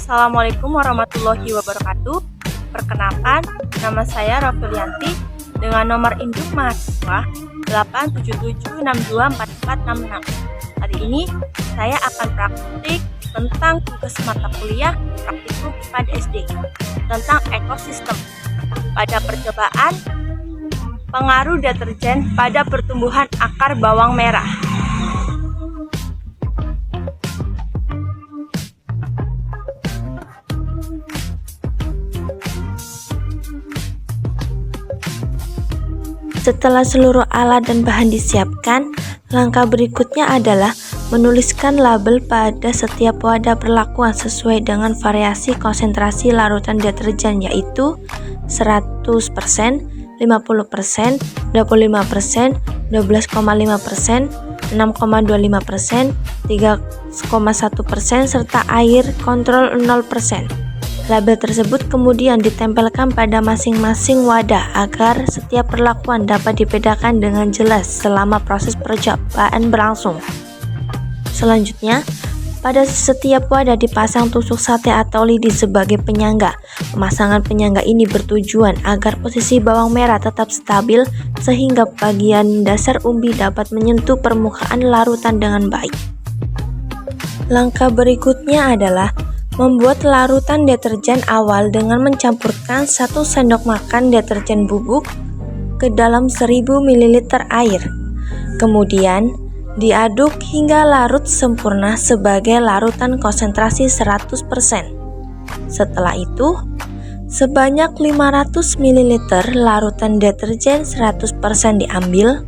Assalamualaikum warahmatullahi wabarakatuh. Perkenalkan, nama saya Rafilianti dengan nomor induk mahasiswa 877624466. Hari ini saya akan praktik tentang tugas mata kuliah praktikum IPA SD tentang ekosistem. Pada percobaan, pengaruh deterjen pada pertumbuhan akar bawang merah. Setelah seluruh alat dan bahan disiapkan, langkah berikutnya adalah menuliskan label pada setiap wadah perlakuan sesuai dengan variasi konsentrasi larutan deterjen, yaitu 100%, 50%, 25%, 12,5%, 6,25%, 3,1%, serta air kontrol 0%. Label tersebut kemudian ditempelkan pada masing-masing wadah agar setiap perlakuan dapat dibedakan dengan jelas selama proses percobaan berlangsung. Selanjutnya, pada setiap wadah dipasang tusuk sate atau lidi sebagai penyangga. Pemasangan penyangga ini bertujuan agar posisi bawang merah tetap stabil sehingga bagian dasar umbi dapat menyentuh permukaan larutan dengan baik. Langkah berikutnya adalah membuat larutan deterjen awal dengan mencampurkan 1 sendok makan deterjen bubuk ke dalam 1000 ml air. Kemudian, diaduk hingga larut sempurna sebagai larutan konsentrasi 100%. Setelah itu, sebanyak 500 ml larutan deterjen 100% diambil,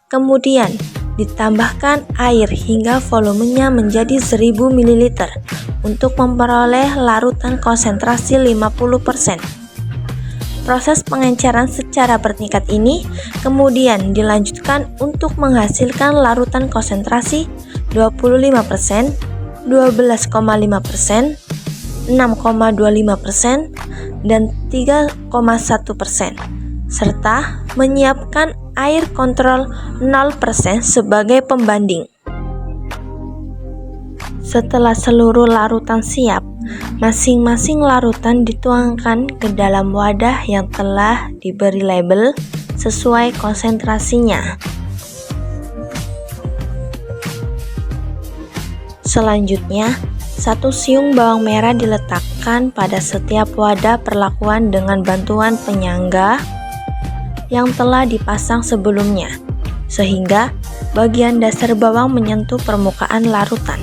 kemudian ditambahkan air hingga volumenya menjadi 1000 ml untuk memperoleh larutan konsentrasi 50%. Proses pengenceran secara bertingkat ini kemudian dilanjutkan untuk menghasilkan larutan konsentrasi 25%, 12,5%, 6,25%, dan 3,1%, serta menyiapkan air kontrol 0% sebagai pembanding. Setelah seluruh larutan siap, masing-masing larutan dituangkan ke dalam wadah yang telah diberi label sesuai konsentrasinya. Selanjutnya, 1 siung bawang merah diletakkan pada setiap wadah perlakuan dengan bantuan penyangga yang telah dipasang sebelumnya, sehingga bagian dasar bawang menyentuh permukaan larutan.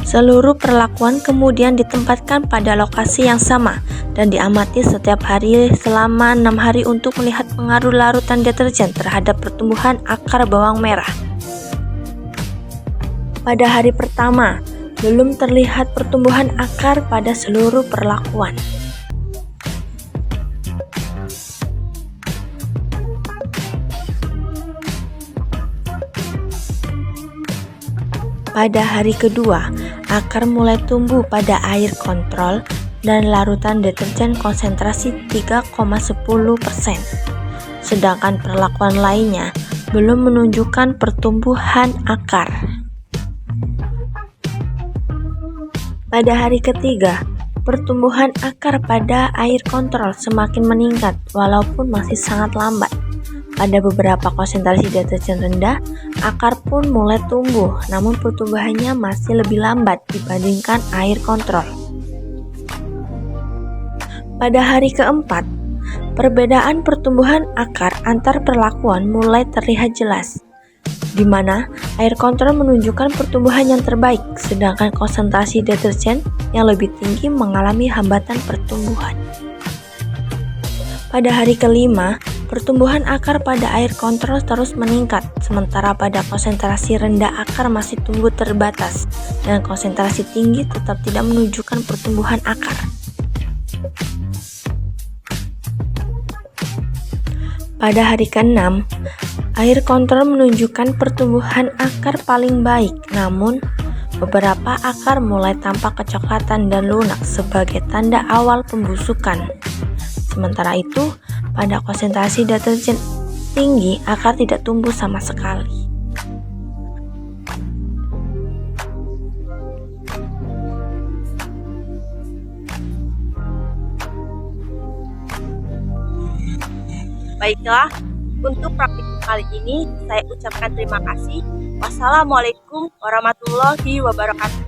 Seluruh perlakuan kemudian ditempatkan pada lokasi yang sama dan diamati setiap hari selama 6 hari untuk melihat pengaruh larutan deterjen terhadap pertumbuhan akar bawang merah. Pada hari pertama, belum terlihat pertumbuhan akar pada seluruh perlakuan. Pada hari kedua, akar mulai tumbuh pada air kontrol dan larutan deterjen konsentrasi 3,10%. Sedangkan perlakuan lainnya belum menunjukkan pertumbuhan akar. Pada hari ketiga, pertumbuhan akar pada air kontrol semakin meningkat walaupun masih sangat lambat. Pada beberapa konsentrasi deterjen rendah, akar pun mulai tumbuh, namun pertumbuhannya masih lebih lambat dibandingkan air kontrol. Pada hari keempat, perbedaan pertumbuhan akar antar perlakuan mulai terlihat jelas, di mana air kontrol menunjukkan pertumbuhan yang terbaik, sedangkan konsentrasi deterjen yang lebih tinggi mengalami hambatan pertumbuhan. Pada hari kelima, pertumbuhan akar pada air kontrol terus meningkat, sementara pada konsentrasi rendah akar masih tumbuh terbatas, dan konsentrasi tinggi tetap tidak menunjukkan pertumbuhan akar. Pada hari ke-6, air kontrol menunjukkan pertumbuhan akar paling baik, namun beberapa akar mulai tampak kecoklatan dan lunak sebagai tanda awal pembusukan. Sementara itu, pada konsentrasi deterjen tinggi, akar tidak tumbuh sama sekali. Baiklah, untuk praktikum kali ini saya ucapkan terima kasih. Wassalamualaikum warahmatullahi wabarakatuh.